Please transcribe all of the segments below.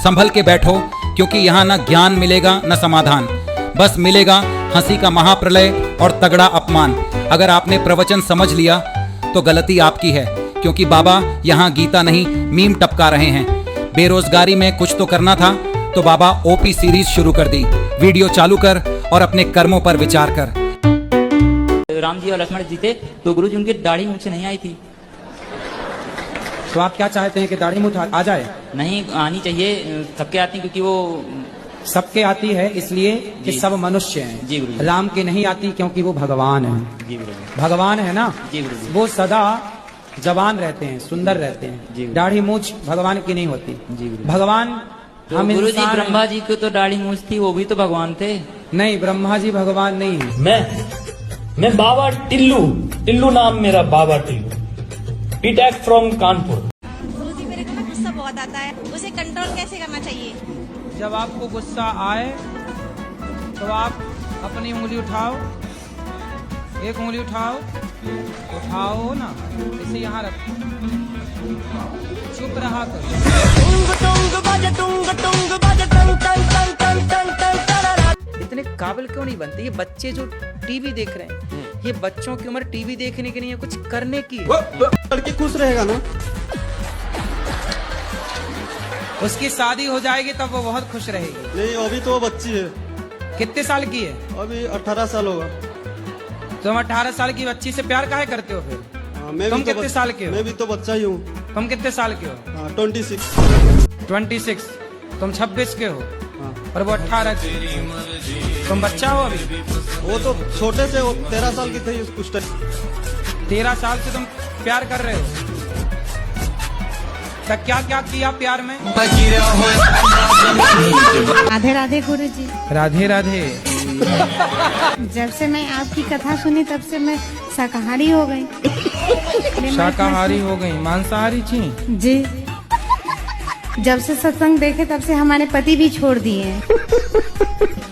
संभल के बैठो, क्योंकि यहाँ न ज्ञान मिलेगा न समाधान, बस मिलेगा हंसी का महाप्रलय और तगड़ा अपमान। अगर आपने प्रवचन समझ लिया तो गलती आपकी है, क्योंकि बाबा यहाँ गीता नहीं मीम टपका रहे हैं। बेरोजगारी में कुछ तो करना था तो बाबा ओपी सीरीज शुरू कर दी। वीडियो चालू कर और अपने कर्मों पर विचार कर। राम जी और लक्ष्मण जी थे तो गुरु जी उनकी दाढ़ी मुझसे नहीं आई थी। तो आप क्या चाहते हैं कि दाढ़ी मूंछ आ जाए? नहीं आनी चाहिए, सबके आती क्योंकि वो सबके आती है इसलिए कि सब मनुष्य हैं। जी गुरु जी। राम के नहीं आती क्योंकि वो भगवान है। जी गुरु जी। भगवान है ना। जी गुरु जी। वो सदा जवान रहते हैं, सुंदर रहते जी। हैं। दाढ़ी मूंछ भगवान की नहीं होती। जी गुरु। भगवान तो हम गुरु जी इंसान हैं। ब्रह्मा जी को तो दाढ़ी मूछ थी, वो भी तो भगवान थे। नहीं, ब्रह्मा जी भगवान नहीं है। मैं बाबा टिल्लू नाम मेरा बाबा टिल्लू, बीटेक फ्रॉम कानपुर। गुरुजी मेरे को ना गुस्सा बहुत आता है, उसे कंट्रोल कैसे करना चाहिए? जब आपको गुस्सा आए तो आप अपनी उंगली उठाओ, एक उंगली उठाओ ना, इसे यहाँ रखो, चुप रहा करो। इतने काबिल क्यों नहीं बनते ये बच्चे जो टीवी देख रहे हैं? ये बच्चों की उम्र टीवी देखने की नहीं है, कुछ करने की है। लड़की खुश रहेगा ना। उसकी शादी हो जाएगी तब वो बहुत खुश रहेगी। नहीं, अभी तो वो बच्ची है। कितने साल की है? अभी 18 साल होगा। तुम 18 साल की बच्ची से प्यार काहे करते हो फिर? मैं तुम भी तो कितने साल के हो? मैं भी तो बच्चा ही हूँ। तुम कितने साल के हो? 26। 26। तुम 26 के हो हाँ। और वो 18 की। तुम बच्चा हो अभी? वो तो छोटे से, वो 13 साल की थी उस टाइम। 13 साल से तुम प्यार कर रहे हो? तो क्या क्या किया प्यार में? राधे राधे गुरुजी। राधे राधे। जब से मैं आपकी कथा सुनी तब से मैं शाकाहारी हो गई। शाकाहारी हो गई, मांसाहारी थी? जी। जब से सत्संग देखे तब से हमारे पति भी छोड़ दिए हैं।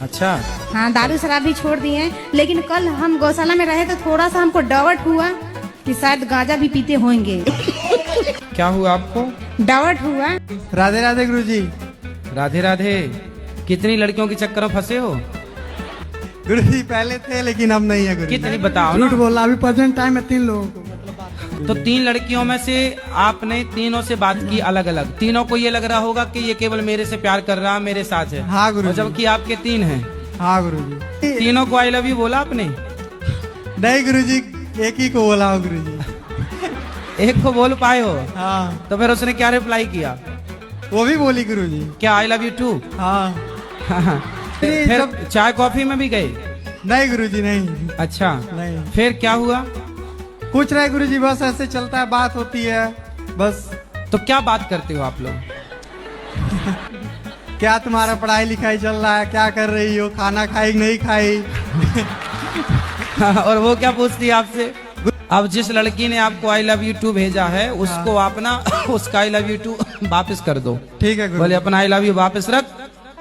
अच्छा। हाँ, दारू शराब भी छोड़ दिए हैं। लेकिन कल हम गौशाला में रहे तो थोड़ा सा हमको डाउट हुआ कि शायद गांजा भी पीते होंगे। क्या हुआ आपको? डाउट हुआ। राधे राधे गुरुजी। राधे राधे। कितनी लड़कियों के चक्कर में फंसे हो? गुरुजी पहले थे लेकिन अब नहीं है गुरुजी। कितनी बताओ ना। झूठ बोला, अभी प्रेजेंट टाइम में 3 लोगों को। तो 3 लड़कियों में से आपने तीनों से बात की अलग अलग। तीनों को ये लग रहा होगा कि ये केवल मेरे से प्यार कर रहा, मेरे साथ है। हाँ गुरुजी। और जबकि आपके 3 हैं। हाँ गुरुजी। तीनों को आई लव यू बोला आपने? नहीं गुरुजी, एक ही को बोला हो गुरुजी। एक को बोल पाए हो? हाँ। तो फिर उसने क्या रिप्लाई किया? वो भी बोली गुरुजी। क्या आई लव यू टू? हाँ। फिर चाय कॉफी में भी गए? नहीं गुरुजी नहीं। अच्छा। नहीं। फिर क्या हुआ? कुछ नहीं गुरुजी, बस ऐसे चलता है, बात होती है बस। तो क्या बात करते हो आप लोग? क्या तुम्हारा पढ़ाई लिखाई चल रहा है, क्या कर रही हो, खाना खाई नहीं खाई? और वो क्या पूछती है आपसे? अब जिस लड़की ने आपको आई लव यू टू भेजा है उसको आप ना उसका आई लव यू टू वापस कर दो। ठीक है बोले अपना आई लव यू वापस रख,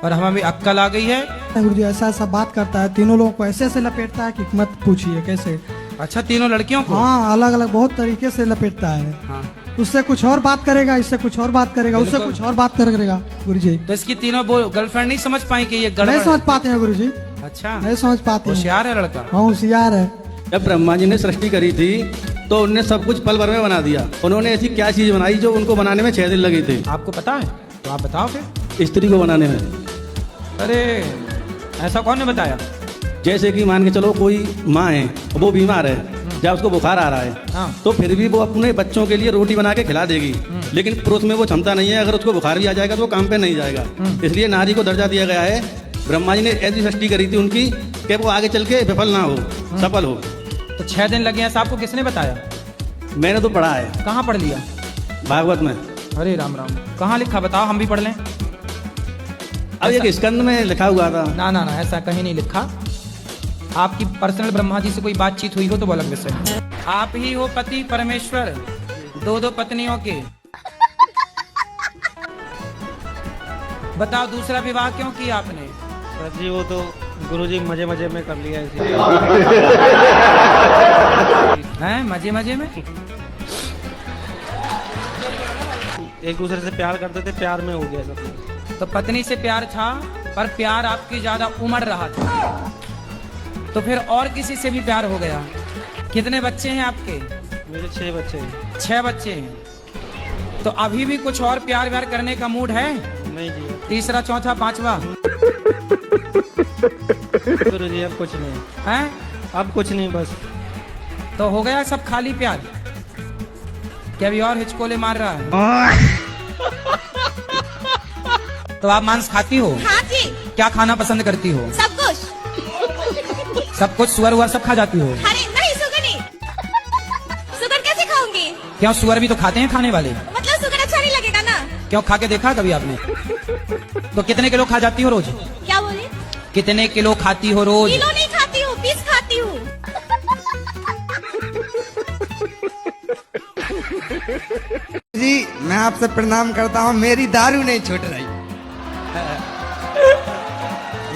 और हमें भी अक्कल आ गई है। गुरुजी ऐसा ऐसा बात करता है, तीनों लोगों को ऐसे ऐसे लपेटता है कि मत पूछिए कैसे। अच्छा, तीनों लड़कियों को? हाँ, अलग अलग बहुत तरीके से लपेटता है। हाँ। उससे कुछ और बात करेगा, इससे कुछ और बात करेगा, उससे कुछ और बात करेगा गुरुजी। तो इसकी तीनों गर्लफ्रेंड नहीं समझ पाई कि ये नहीं गड़बड़ समझ है? पाते हैं गुरुजी, अच्छा, नहीं समझ पाते हैं। होशियार है लड़का। हाँ, होशियार है। जब ब्रह्मा जी ने सृष्टि करी थी तो उनने सब कुछ पल भर में बना दिया। उन्होंने ऐसी क्या चीज बनाई जो उनको बनाने में 6 दिन लगे थे? आपको पता है? तो आप बताओ फिर। स्त्री को बनाने में। अरे ऐसा कौन ने बताया? जैसे कि मान के चलो कोई माँ है, वो बीमार है, जब उसको बुखार आ रहा है, हाँ। तो फिर भी वो अपने बच्चों के लिए रोटी बना के खिला देगी। लेकिन पुरुष में वो क्षमता नहीं है, अगर उसको बुखार भी आ जाएगा तो वो काम पे नहीं जाएगा। इसलिए नारी को दर्जा दिया गया है। ब्रह्मा जी ने ऐसी सृष्टि करी थी उनकी कि वो आगे चल के विफल ना हो, सफल हो। तो 6 दिन लगे हैं, आपको किसने बताया? मैंने तो पढ़ा है। कहाँ पढ़ लिया? भागवत में। अरे राम राम। कहाँ लिखा बताओ, हम भी पढ़ लें। अब एक स्कंद में लिखा हुआ था। ना ना ना, ऐसा कहीं नहीं लिखा। आपकी पर्सनल ब्रह्मा जी से कोई बातचीत हुई हो तो वो अलग विषय। आप ही हो पति परमेश्वर 2 पत्नियों के। बताओ दूसरा विवाह क्यों किया आपने? सर जी वो तो गुरुजी मजे मजे में कर लिया इसीलिए। हैं मजे मजे में? एक दूसरे से प्यार करते थे, प्यार में हो गया सब। तो पत्नी से प्यार था, पर प्यार आपकी ज्यादा उमड़ रहा था, तो फिर और किसी से भी प्यार हो गया। कितने बच्चे हैं आपके? मेरे 6 बच्चे हैं। 6 बच्चे हैं। तो अभी भी कुछ और प्यार व्यार करने का मूड है? नहीं जी। तीसरा, चौथा, पांचवा? गुरुजी अब कुछ नहीं हैं? अब कुछ नहीं, बस। तो हो गया सब खाली प्यार? क्या अभी और हिचकोले मार रहा है? तो आप मांस खाती हो? हाँ जी। क्या खाना पसंद करती हो? सब कुछ। सब कुछ? सुअर हुआ सब खा जाती हो? अरे नहीं, सुगर नहीं। सुगर कैसे खाऊंगी? क्यों, सुअर भी तो खाते हैं खाने वाले। मतलब सुगर अच्छा नहीं लगेगा ना? क्यों, खा के देखा कभी आपने? तो कितने किलो खा जाती हो रोज? क्या बोले? कितने किलो खाती हो रोज? किलो नहीं खाती हूँ, पीस खाती हूँ। जी मैं आपसे प्रणाम करता हूँ, मेरी दारू नहीं छूट रही।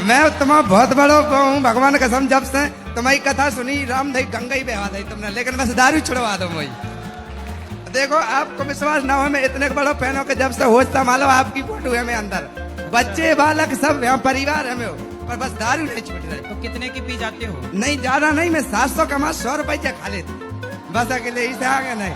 मैं तुम्हारा बहुत बड़ा हूँ, भगवान कसम, जब से तुम्हारी कथा सुनी राम दही गंगा ही बहा दी तुमने, लेकिन बस दारू छुड़वा दो मुझे। देखो आपको विश्वास ना हो, मैं इतने बड़ा फैन हूँ कि जब से होश संभालो आपकी फोटो है मैं अंदर, बच्चे बालक सब यहाँ परिवार है, पर बस दारू नहीं छूट रही। तो कितने की पी जाते हो? नहीं ज्यादा नहीं, मैं 700 कमा 100 रुपये खा लेती, बस अकेले ही से आगे नहीं।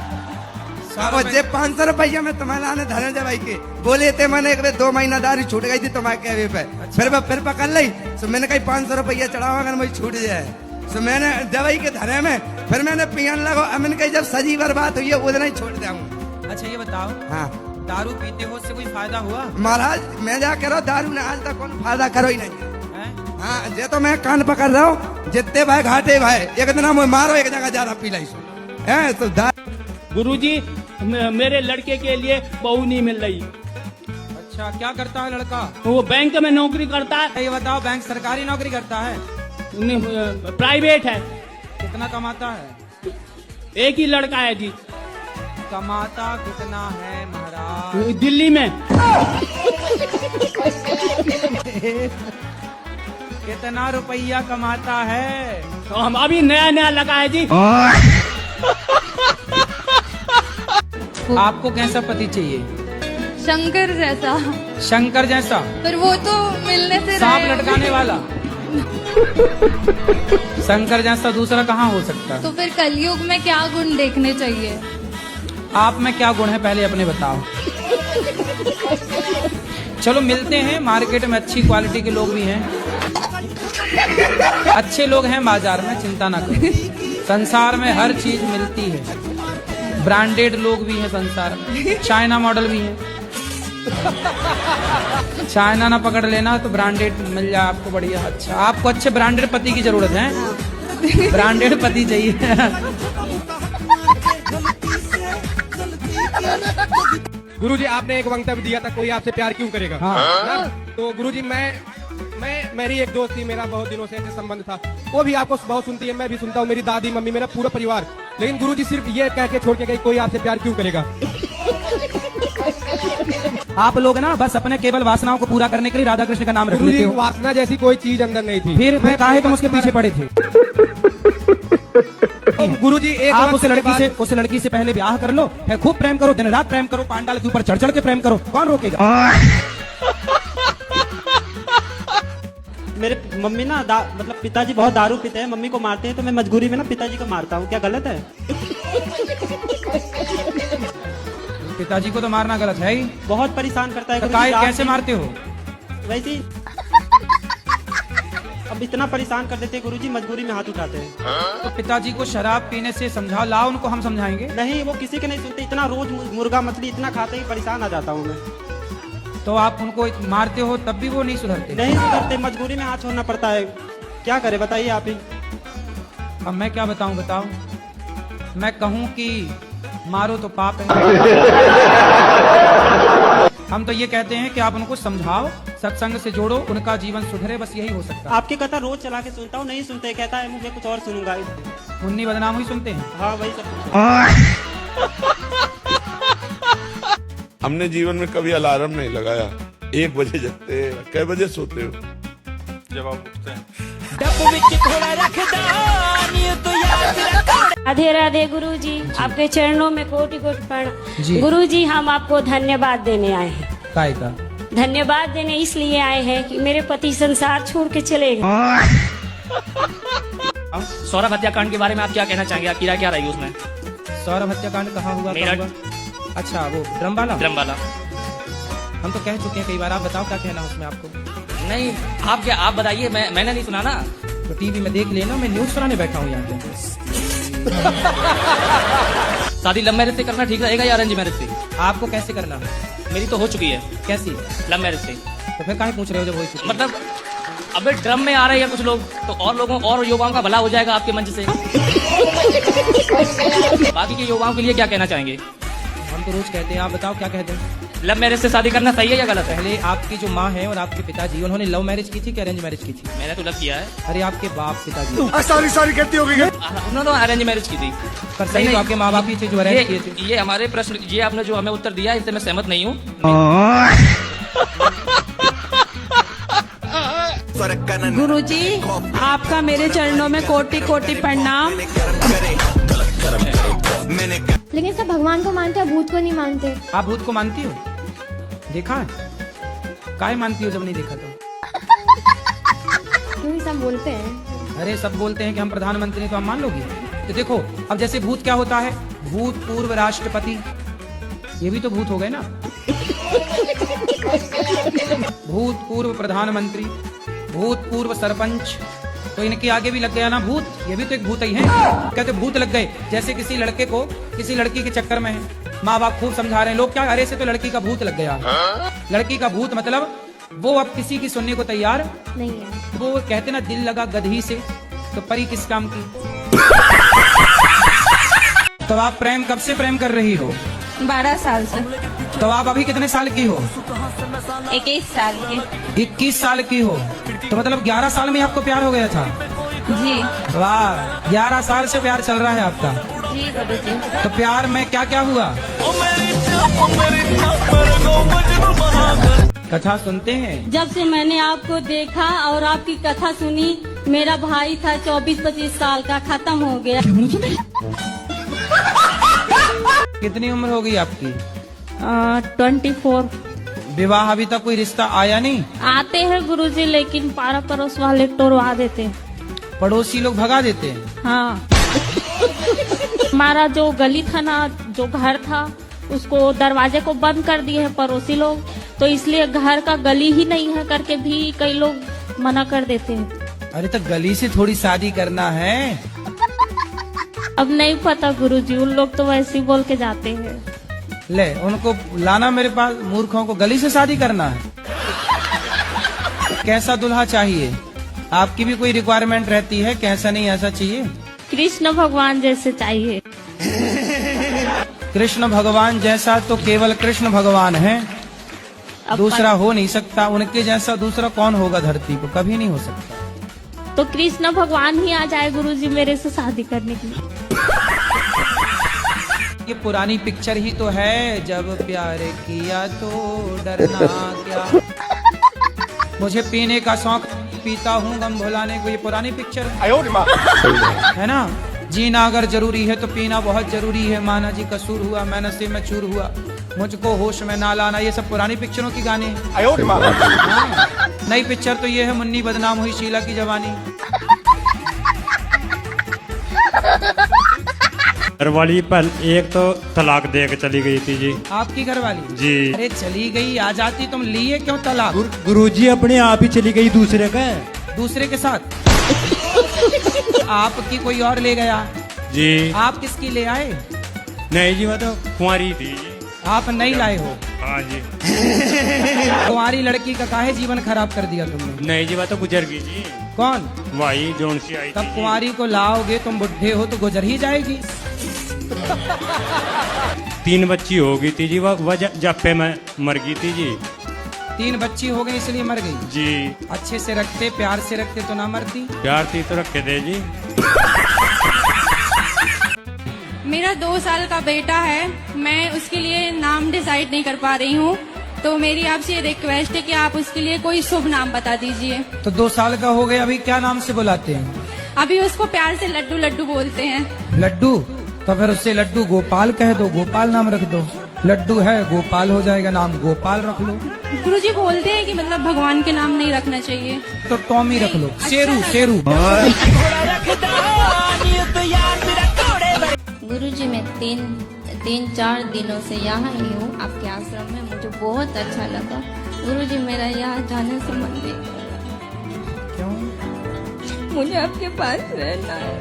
और जे 500 रुपया में तुम्हारे लाने धनंजय भाई के बोले थे, मैंने एक 2 महीना दारू छूट गई थी तुम्हारे कहवे पे। अच्छा। फिर पकड़ ली, तो मैंने कही 500 रुपया चढ़ावा अगर मुझे छूट जाए, तो मैंने दवाई के धरे में फिर मैंने पियन लगा। मैंने कही जब सजी बर्बाद हुई है उतना ही छोड़ दूंगा। अच्छा ये बताओ, हाँ दारू पीते हो उससे कोई फायदा हुआ? महाराज मैं जा करो दारू ने आज तक कोई फायदा करो ही नहीं। हैं? हाँ जे तो मैं कान पकड़ रहा हूँ, जितने भाई घाटे भाई, एक दिन मुझे मारो, एक जगह ज्यादा पी लाई है तो गुरुजी मेरे लड़के के लिए बहू नहीं मिल रही। अच्छा, क्या करता है लड़का? वो बैंक में नौकरी करता है। ये बताओ, बैंक सरकारी नौकरी करता है? प्राइवेट है। कितना कमाता है? एक ही लड़का है जी। कमाता कितना है महाराज? दिल्ली में। कितना रुपया कमाता है? तो हम अभी नया नया लगा है जी। आपको कैसा पति चाहिए? शंकर जैसा। शंकर जैसा? पर वो तो मिलने से सांप लटकाने वाला? शंकर जैसा दूसरा कहाँ हो सकता है? तो फिर कलयुग में क्या गुण देखने चाहिए? आप में क्या गुण है पहले अपने बताओ। चलो मिलते हैं, मार्केट में अच्छी क्वालिटी के लोग भी हैं, अच्छे लोग हैं बाजार में, चिंता ना करो। संसार में हर चीज मिलती है, ब्रांडेड लोग भी हैं संसार में, चाइना मॉडल भी हैं। चाइना ना पकड़ लेना तो ब्रांडेड मिल जाए आपको बढ़िया। अच्छा, आपको अच्छे ब्रांडेड पति की जरूरत है, ब्रांडेड पति चाहिए। गुरुजी आपने एक वक्तव्य दिया था, कोई आपसे प्यार क्यों करेगा? हाँ। तो गुरुजी मेरी एक दोस्त थी, मेरा बहुत दिनों से संबंध था, वो भी आपको बहुत सुनती है, मैं भी सुनता हूँ, मेरी दादी मम्मी मेरा पूरा परिवार, लेकिन गुरुजी सिर्फ ये कह के छोड़ के गई, कोई आपसे प्यार क्यों करेगा? आप लोग ना बस अपने केवल वासनाओं को पूरा करने के लिए राधा कृष्ण का नाम रख लेते हो। वासना जैसी कोई चीज अंदर नहीं थी। फिर काहे तुम उसके पीछे पड़े थे? गुरुजी एक आप उस लड़की से पहले ब्याह कर लो, फिर खूब प्रेम करो, दिन रात प्रेम करो, पांडाल के ऊपर चढ़ चढ़ के प्रेम करो, कौन रोकेगा? मेरे मम्मी ना मतलब पिताजी बहुत दारू पीते हैं, मम्मी को मारते हैं, तो मैं मजबूरी में ना पिताजी को मारता हूँ, क्या गलत है? पिताजी को तो मारना गलत है ही। बहुत परेशान करता है। तो कैसे मारते हो? वैसे ही अब इतना परेशान कर देते हैं गुरुजी, मजबूरी में हाथ उठाते हैं। तो पिताजी को शराब पीने से समझा लाओ, उनको हम समझाएंगे। नहीं, वो किसी के नहीं सुनते, इतना रोज मुर्गा मछली इतना खाते ही परेशान आ जाता हूँ मैं। तो आप उनको मारते हो तब भी वो नहीं सुधरते? नहीं सुधरते, मजबूरी में हाथ छोड़ना पड़ता है, क्या करे बताइए आप ही। अब मैं क्या बताऊं, बताओ। मैं कहूं कि मारो तो पाप है। हम तो ये कहते हैं कि आप उनको समझाओ, सत्संग से जोड़ो, उनका जीवन सुधरे, बस यही हो सकता है। आपकी कथा रोज चला के सुनता हूँ, नहीं सुनते, कहता है मुझे कुछ और सुनूंगा। मुन्नी बदनाम हुई सुनते हैं? हाँ वही सब। हमने जीवन में कभी अलार्म नहीं लगाया, 1 बजे जगते, कै बजे सोते हो? जब आप उठते हैं। राधे राधे गुरुजी, आपके चरणों में कोटि कोटि जी। प्रणाम। गुरुजी, हम आपको धन्यवाद देने आए हैं। काय का? धन्यवाद देने इसलिए आए हैं कि मेरे पति संसार छोड़ के चले गए। सौरभ हत्याकांड के बारे में आप क्या कहना चाहेंगे? आपकी राय क्या रहेगी उसमें? सौरभ हत्याकांड कहाँ हुआ? मेरठ। अच्छा, वो ड्रमवाला। ड्रमवाला। हम तो कह चुके हैं कई बार, आप बताओ क्या कहना है उसमें आपको? नहीं, आप बताइए, मैंने नहीं सुना ना। तो टीवी में देख लेना, मैं न्यूज सुनाने बैठा हूँ यहाँ पे। शादी लव मैरिज से करना ठीक रहेगा या अरेंज मैरिज से? आपको कैसे करना है? मेरी तो हो चुकी है। कैसी? लव मैरिज से। तो फिर काहे पूछ रहे हो जब हो चुकी है? मतलब अबे ड्रम में आ रहे हैं कुछ लोग, तो और लोगों और युवाओं का भला हो जाएगा आपके मंच से। बाकी के युवाओं के लिए क्या कहना चाहेंगे? हम तो रोज कहते हैं, आप बताओ क्या कहते हैं? लव मैरिज से शादी करना सही है या गलत है? पहले आपकी जो माँ है और आपके पिताजी, उन्होंने लव मैरिज की थी कि अरेंज मैरिज की थी? मैंने तो लव किया है। अरे आपके बाप पिताजी सॉरी कहती होगी। उन्होंने तो अरेंज मैरिज की थी। पर सही तो आपके माँ बाप ही थे जो अरेंज किए थे। ये हमारे प्रश्न, ये आपने जो हमें उत्तर दिया इससे मैं सहमत नहीं हूँ। गुरुजी, आपका मेरे चरणों में कोटि कोटि प्रणाम। लेकिन सब भगवान को मानते हैं, भूत को नहीं मानते। आप भूत को मानती हो? देखा है? काहे मानती हो जब नहीं देखा तो? क्योंकि सब बोलते हैं। अरे सब बोलते हैं कि हम प्रधानमंत्री हैं, तो हम मान लोगे? तो देखो, अब जैसे भूत क्या होता है? भूतपूर्व राष्ट्रपति, ये भी तो भूत हो गए ना। भूतपूर्व प्रधानमंत्री, भूतपूर्व सरपंच, तो इनके आगे भी लग गया ना भूत, ये भी तो एक भूत ही है। कहते भूत लग गए। जैसे किसी लड़के को किसी लड़की के चक्कर में है, माँ बाप खूब समझा रहे हैं, लोग क्या, अरे से तो लड़की का भूत लग गया। लड़की का भूत मतलब वो अब किसी की सुनने को तैयार नहीं है। वो कहते ना दिल लगा गधी से, तो परी किस काम की? तो आप प्रेम कब से प्रेम कर रही हो? 12 साल से। तो आप अभी कितने साल की हो? 21 साल की। 21 साल की हो, तो मतलब 11 साल में आपको प्यार हो गया था? जी वाह, 11 साल से प्यार चल रहा है आपका। जी गुरुजी। तो प्यार में क्या क्या हुआ? कथा सुनते हैं। जब से मैंने आपको देखा और आपकी कथा सुनी, मेरा भाई था 24-25 साल का, खत्म हो गया। कितनी उम्र हो गई आपकी? 24। विवाह अभी तक कोई रिश्ता आया नहीं? आते हैं गुरुजी, लेकिन पारा पड़ोस वाले टोरवा देते हैं। पड़ोसी लोग भगा देते हैं? हाँ। हमारा जो गली था ना, जो घर था, उसको दरवाजे को बंद कर दिए हैं पड़ोसी लोग, तो इसलिए घर का गली ही नहीं है करके भी कई लोग मना कर देते हैं। अरे तो गली से थोड़ी शादी करना है। अब नहीं पता गुरुजी, उन लोग तो वैसे ही बोल के जाते हैं। ले उनको लाना मेरे पास, मूर्खों को गली से शादी करना है। कैसा दुल्हा चाहिए? आपकी भी कोई रिक्वायरमेंट रहती है? कैसा नहीं ऐसा चाहिए? कृष्ण भगवान जैसे चाहिए। कृष्ण भगवान जैसा तो केवल कृष्ण भगवान है, दूसरा हो नहीं सकता। उनके जैसा दूसरा कौन होगा धरती को? कभी नहीं हो सकता। तो कृष्ण भगवान ही आ जाए गुरुजी मेरे से शादी करने की। ये पुरानी पिक्चर ही तो है, जब प्यार किया तो डरना क्या। मुझे पीने का शौक, पीता हूँ गम भुलाने को, ये पुरानी पिक्चर है ना। जीना अगर जरूरी है तो पीना बहुत जरूरी है। माना जी कसूर हुआ, मैं नशे में चूर हुआ, मुझको होश में ना लाना, ये सब पुरानी पिक्चरों की गाने हैं। नई पिक्चर तो ये है, मुन्नी बदनाम हुई शीला की जवानी। घरवाली पहले एक तो तलाक दे के चली गई थी जी। आपकी घरवाली? जी। अरे चली गई, आ जाती, तुम लिए क्यों तलाक? गुरुजी अपने आप ही चली गई दूसरे का। दूसरे के साथ? आपकी कोई और ले गया? जी। आप किसकी ले आए? नहीं जी, मैं तो कुंवारी थी। आप नहीं लाए हो? हाँ जी। कुंवारी लड़की का काहे जीवन खराब कर दिया तुमने? नहीं जी, मैं तो गुजर गई जी। कौन? वही जोन सी आई। तब कुंवारी को लाओगे, तुम बुढ़े हो तो गुजर ही जाएगी। 3 बच्ची हो गई थी जी, वह जप्पे में मर गई थी जी। 3 बच्ची हो गई इसलिए मर गई जी। अच्छे से रखते, प्यार से रखते तो ना मरती। प्यार थी तो रखे थे जी। मेरा 2 साल का बेटा है, मैं उसके लिए नाम डिसाइड नहीं कर पा रही हूँ, तो मेरी आपसे ये रिक्वेस्ट है कि आप उसके लिए कोई शुभ नाम बता दीजिए। तो 2 साल का हो गया, अभी क्या नाम से बुलाते हैं? अभी उसको प्यार से लड्डू लड्डू बोलते हैं। लड्डू? तो फिर उससे लड्डू गोपाल कह दो, गोपाल नाम रख दो। लड्डू है गोपाल हो जाएगा, नाम गोपाल रख लो। गुरुजी बोलते हैं कि मतलब भगवान के नाम नहीं रखना चाहिए। तो टॉमी रख लो, शेरू शेरू। गुरुजी मैं तीन चार दिनों से यहाँ ही हूँ आपके आश्रम में, मुझे बहुत अच्छा लगा। गुरुजी मेरा यहाँ जाने से मन नहीं कर रहा। क्यों? मुझे आपके पास रहना है।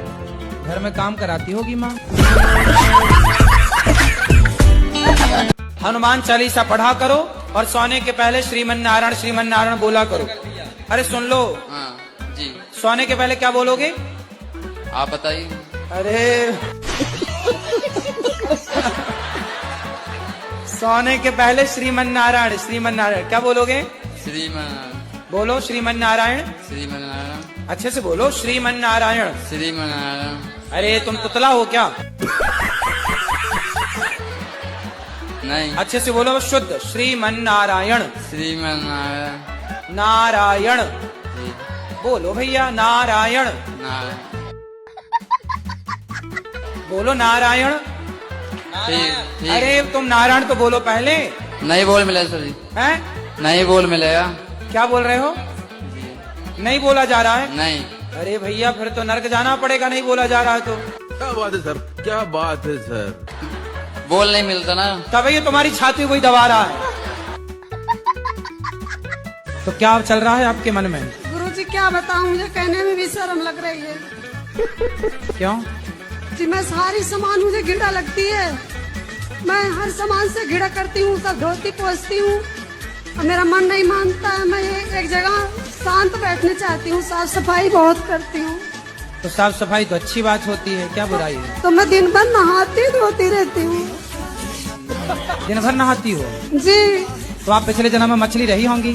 घर में काम कराती होगी माँ। हनुमान चालीसा पढ़ा करो और सोने के पहले श्रीमन नारायण बोला करो। अरे सुन लो। हाँ जी। सोने के पहले क्या बोलोगे? आप बताइए। अरे सोने के पहले श्रीमन नारायण क्या बोलोगे? बोलो श्रीमन नारायण। अच्छे से बोलो श्रीमन नारायण। अरे तुम पुतला हो क्या? नहीं। अच्छे से बोलो शुद्ध श्रीमन नारायण। नारायण बोलो भैया, नारायण बोलो, नारायण। ठीक। अरे तुम नारायण तो बोलो पहले। नहीं बोल मिलेगा सर जी। हैं? नहीं बोल मिलेगा। क्या बोल रहे हो? नहीं बोला जा रहा है? नहीं। अरे भैया फिर तो नर्क जाना पड़ेगा, नहीं बोला जा रहा है तो। क्या बात है सर, क्या बात है सर। बोल नहीं मिलता ना। तब ये तुम्हारी छाती कोई दबा रहा है। तो क्या चल रहा है आपके मन में? गुरुजी क्या बताऊं, मुझे कहने में भी शर्म लग रही है। क्यों? जी मैं सारी सामान मुझे घिड़ा लगती है। मैं हर सामान से घिड़ा करती हूँ, सब धोती पोंछती हूँ और मेरा मन नहीं मानता है। मैं एक जगह शांत बैठने चाहती हूँ, साफ सफाई बहुत करती हूँ। तो साफ सफाई तो अच्छी बात होती है, क्या बुराई है? तो मैं दिन भर नहाती धोती रहती हूँ। दिन भर नहाती हो? जी। तो आप पिछले जन्म में मछली रही होंगी।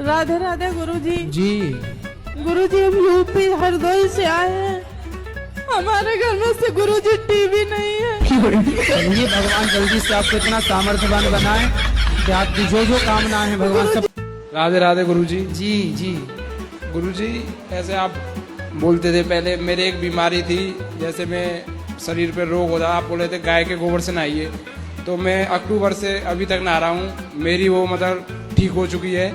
राधे राधे गुरुजी। जी। गुरुजी हम यूपी हरदोई से आए हैं, हमारे घर में से गुरुजी टीवी नहीं है। चलिए भगवान जल्दी से आपको इतना सामर्थ्यवान बनाए कि आपकी जो जो कामना है भगवान सब। राधे राधे गुरुजी। जी जी। गुरुजी ऐसे आप बोलते थे पहले, मेरे एक बीमारी थी, जैसे मैं शरीर पे रोग होता, आप बोले थे गाय के गोबर से नहाइए, तो मैं अक्टूबर से अभी तक नहा रहा हूँ, मेरी वो मतलब ठीक हो चुकी है।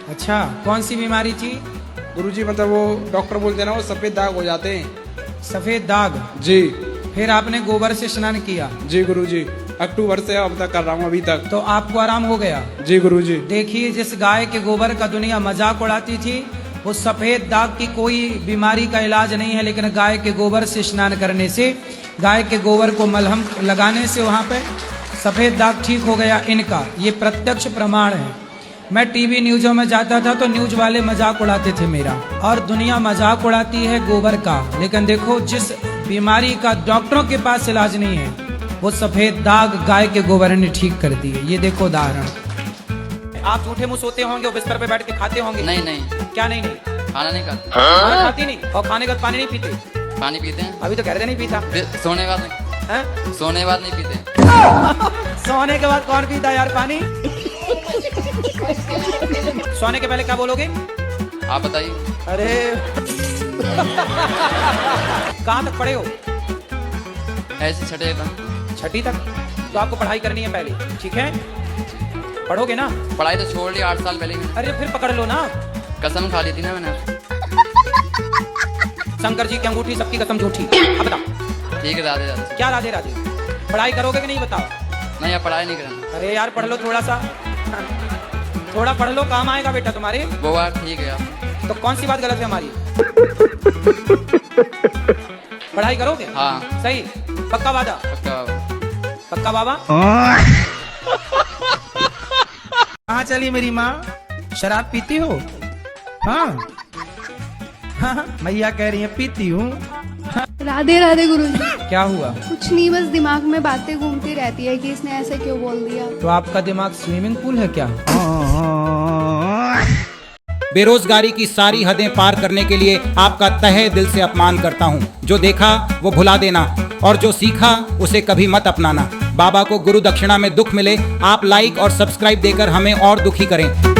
अच्छा, कौन सी बीमारी थी? गुरुजी मतलब वो डॉक्टर बोलते हैं ना, वो सफेद दाग हो जाते हैं। सफेद दाग? जी। फिर आपने गोबर से स्नान किया? जी गुरुजी, अक्टूबर से अब तक कर रहा हूँ अभी तक। तो आपको आराम हो गया? जी गुरुजी। देखिए जिस गाय के गोबर का दुनिया मजाक उड़ाती थी, वो सफेद दाग की कोई बीमारी का इलाज नहीं है, लेकिन गाय के गोबर से स्नान करने से, गाय के गोबर को मलहम लगाने से वहाँ पे सफेद दाग ठीक हो गया। इनका ये प्रत्यक्ष प्रमाण है। मैं टीवी न्यूज़ों में जाता था तो न्यूज वाले मजाक उड़ाते थे मेरा, और दुनिया मजाक उड़ाती है गोबर का, लेकिन देखो जिस बीमारी का डॉक्टरों के पास इलाज नहीं है, वो सफेद दाग गाय के गोबर ने ठीक कर दी है। ये देखो उदाहरण। आप झूठे मुंह सोते होंगे और बिस्तर पे बैठ के खाते होंगे? नहीं नहीं। क्या नहीं? खाना नहीं खाते। खाना खाती नहीं? और खाने का पानी नहीं पीते? पानी पीते हैं। अभी तो कह रहे थे नहीं पीता। सोने बाद नहीं। सोने के बाद नहीं पीते। सोने के बाद कौन पीता यार पानी? सोने के पहले क्या बोलोगे? आप बताइए। अरे कहाँ तक पढ़े हो? ऐसे छठे तक। छठी तक? तो आपको पढ़ाई करनी है पहले, ठीक है? पढ़ोगे ना? पढ़ाई तो छोड़ ली 8 साल पहले। अरे फिर पकड़ लो ना। कसम खा ली थी ना मैंने। शंकर जी की अंगूठी सबकी कसम झूठी। अब बताओ। ठीक है राधे राधे। क्या राधे राधे? पढ़ाई करोगे कि नहीं बताओ? नहीं अब पढ़ाई नहीं करना। अरे यार पढ़ लो थोड़ा सा, थोड़ा पढ़ लो, काम आएगा बेटा तुम्हारे। वो बात ठीक है यार। तो कौन सी बात गलत है हमारी? पढ़ाई करोगे? हाँ। सही? पक्का वादा? पक्का बाबा। पक्का बाबा? कहाँ चली मेरी माँ? शराब पीती हो? हाँ हाँ, मैया कह रही है पीती हूँ। राधे राधे गुरुजी। क्या हुआ? कुछ नहीं, बस दिमाग में बातें घूमती रहती है कि इसने ऐसे क्यों बोल दिया। तो आपका दिमाग स्विमिंग पूल है क्या? बेरोजगारी की सारी हदें पार करने के लिए आपका तहे दिल से अपमान करता हूँ। जो देखा वो भुला देना, और जो सीखा उसे कभी मत अपनाना। बाबा को गुरु दक्षिणा में दुख मिले, आप लाइक और सब्सक्राइब देकर हमें और दुखी करें।